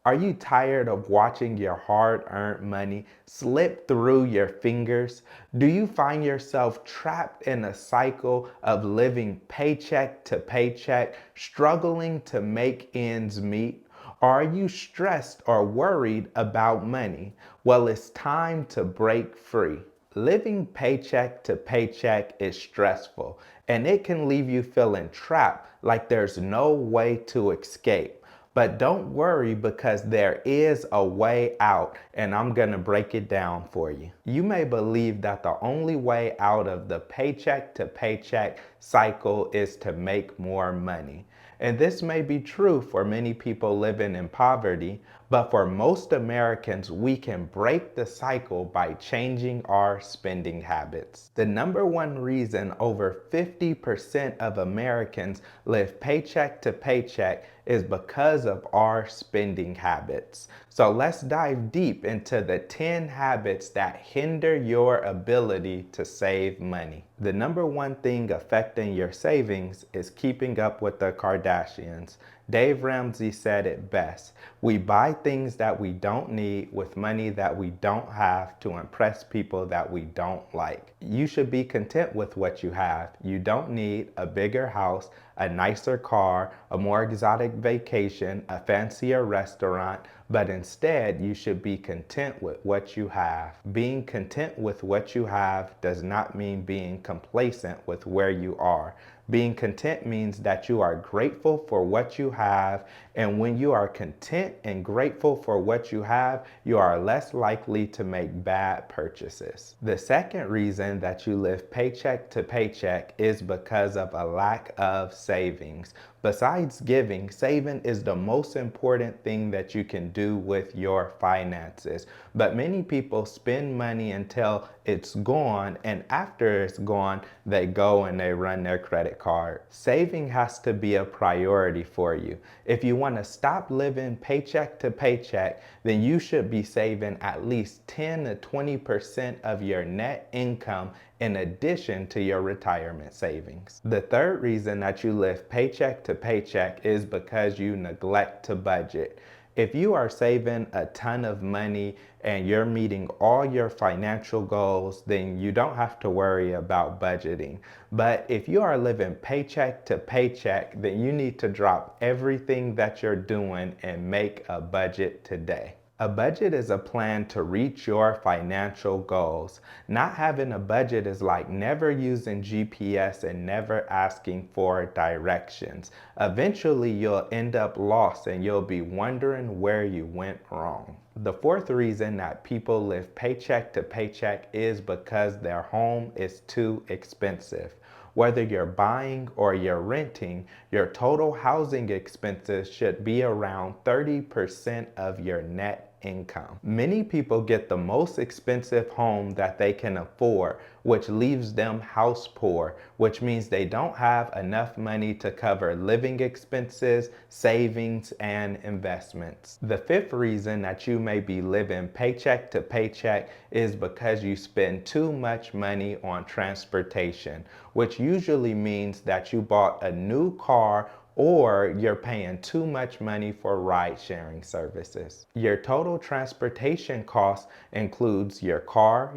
Are you tired of watching your hard-earned money slip through your fingers? Do you find yourself trapped in a cycle of living paycheck to paycheck, struggling to make ends meet? Or are you stressed or worried about money? Well, it's time to break free. Living paycheck to paycheck is stressful, and it can leave you feeling trapped like there's no way to escape. But don't worry, because there is a way out, and I'm going to break it down for you. You may believe that the only way out of the paycheck to paycheck cycle is to make more money. And this may be true for many people living in poverty, but for most Americans, we can break the cycle by changing our spending habits. The number one reason over 50% of Americans live paycheck to paycheck is because of our spending habits. So let's dive deep into the 10 habits that hinder your ability to save money. The number one thing affecting your savings is keeping up with the Kardashians. Dave Ramsey said it best. We buy things that we don't need with money that we don't have to impress people that we don't like. You should be content with what you have. You don't need a bigger house, a nicer car, a more exotic vacation, a fancier restaurant, but instead you should be content with what you have. Being content with what you have does not mean being complacent with where you are. Being content means that you are grateful for what you have, and when you are content and grateful for what you have, you are less likely to make bad purchases. The second reason that you live paycheck to paycheck is because of a lack of savings. Besides giving, saving is the most important thing that you can do with your finances. But many people spend money until it's gone, and after it's gone, they go and they run their credit card. Saving has to be a priority for you. If you want to stop living paycheck to paycheck, then you should be saving at least 10 to 20% of your net income in addition to your retirement savings. The third reason that you live paycheck to paycheck is because you neglect to budget. If you are saving a ton of money and you're meeting all your financial goals, then you don't have to worry about budgeting. But if you are living paycheck to paycheck, then you need to drop everything that you're doing and make a budget today. A budget is a plan to reach your financial goals. Not having a budget is like never using GPS and never asking for directions. Eventually, you'll end up lost and you'll be wondering where you went wrong. The fourth reason that people live paycheck to paycheck is because their home is too expensive. Whether you're buying or you're renting, your total housing expenses should be around 30% of your net income. Many people get the most expensive home that they can afford, which leaves them house poor, which means they don't have enough money to cover living expenses, savings, and investments. The fifth reason that you may be living paycheck to paycheck is because you spend too much money on transportation, which usually means that you bought a new car or you're paying too much money for ride-sharing services. Your total transportation cost includes your car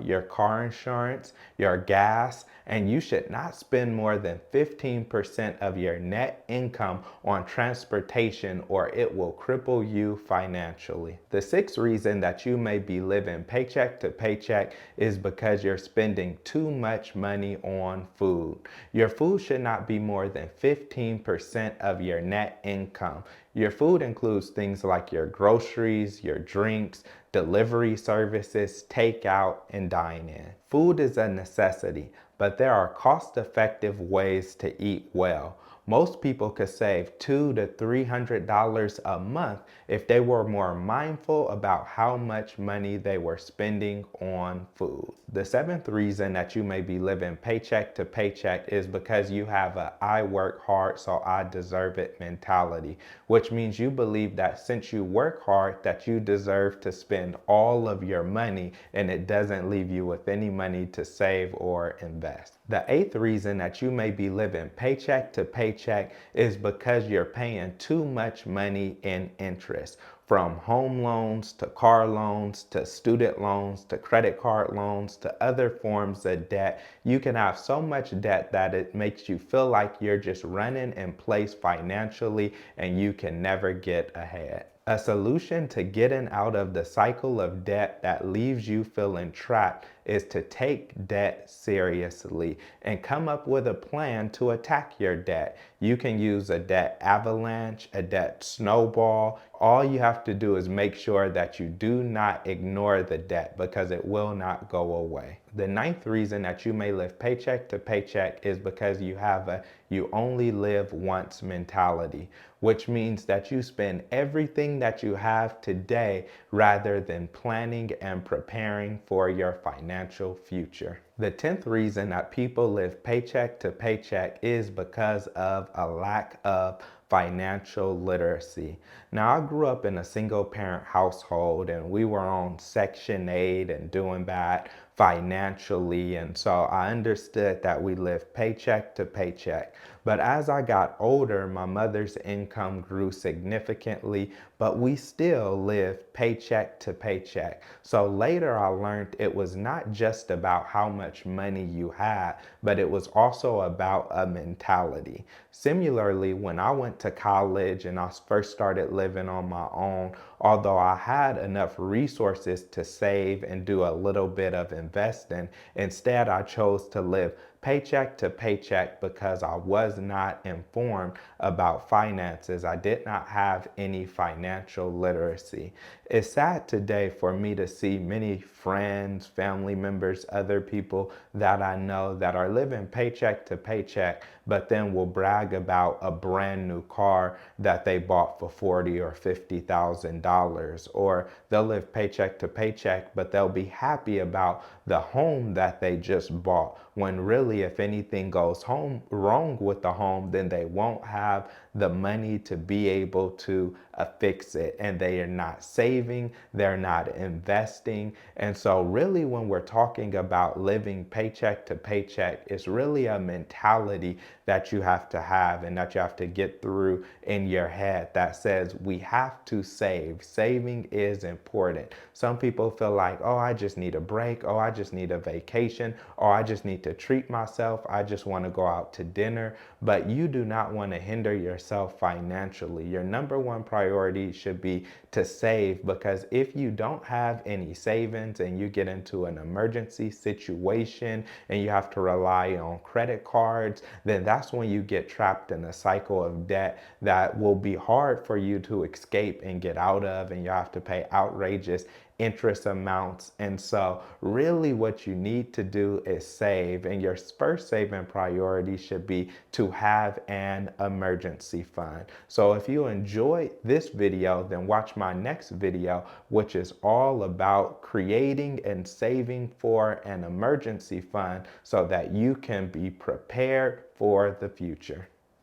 insurance, your gas, and you should not spend more than 15% of your net income on transportation or it will cripple you financially. The sixth reason that you may be living paycheck to paycheck is because you're spending too much money on food. Your food should not be more than 15% of your net income. Your food includes things like your groceries, your drinks, delivery services, takeout, and dine-in. Food is a necessity, but there are cost-effective ways to eat well. Most people could save $200 to $300 a month if they were more mindful about how much money they were spending on food. The seventh reason that you may be living paycheck to paycheck is because you have a "I work hard so I deserve it" mentality, which means you believe that since you work hard that you deserve to spend all of your money and it doesn't leave you with any money to save or invest. The eighth reason that you may be living paycheck to paycheck is because you're paying too much money in interest. from home loans to car loans to student loans to credit card loans to other forms of debt. You can have so much debt that it makes you feel like you're just running in place financially and you can never get ahead. A solution to getting out of the cycle of debt that leaves you feeling trapped is to take debt seriously and come up with a plan to attack your debt. You can use a debt avalanche, a debt snowball. All you have to do is make sure that you do not ignore the debt because it will not go away. The ninth reason that you may live paycheck to paycheck is because you have a you only live once mentality, which means that you spend everything that you have today rather than planning and preparing for your financial future. The 10th reason that people live paycheck to paycheck is because of a lack of financial literacy. Now, I grew up in a single parent household and we were on Section 8 and doing bad financially, and so I understood that we lived paycheck to paycheck. But as I got older, my mother's income grew significantly, but we still lived paycheck to paycheck. So later I learned it was not just about how much money you had, but it was also about a mentality. Similarly, when I went to college and I first started living on my own, although I had enough resources to save and do a little bit of investing, instead I chose to live paycheck to paycheck because I was not informed about finances. I did not have any financial literacy. It's sad today for me to see many friends, family members, other people that I know that are living paycheck to paycheck, but then will brag about a brand new car that they bought for $40,000 or $50,000, or they'll live paycheck to paycheck, but they'll be happy about the home that they just bought, when really if anything goes wrong with the home, then they won't have the money to be able to fix it, and they are not saving, they're not investing. And so really when we're talking about living paycheck to paycheck, it's really a mentality that you have to have and that you have to get through in your head that says we have to save. Saving is important. Some people feel like, oh, I just need a break, oh, I just need a vacation, or I just need to treat myself, I just want to go out to dinner. But you do not want to hinder yourself financially. Your number one priority should be to save, because if you don't have any savings and you get into an emergency situation and you have to rely on credit cards, then that's when you get trapped in a cycle of debt that will be hard for you to escape and get out of, and you have to pay outrageous interest amounts. And so really what you need to do is save, and your first saving priority should be to have an emergency fund. So if you enjoyed this video, then watch my next video, which is all about creating and saving for an emergency fund so that you can be prepared for the future.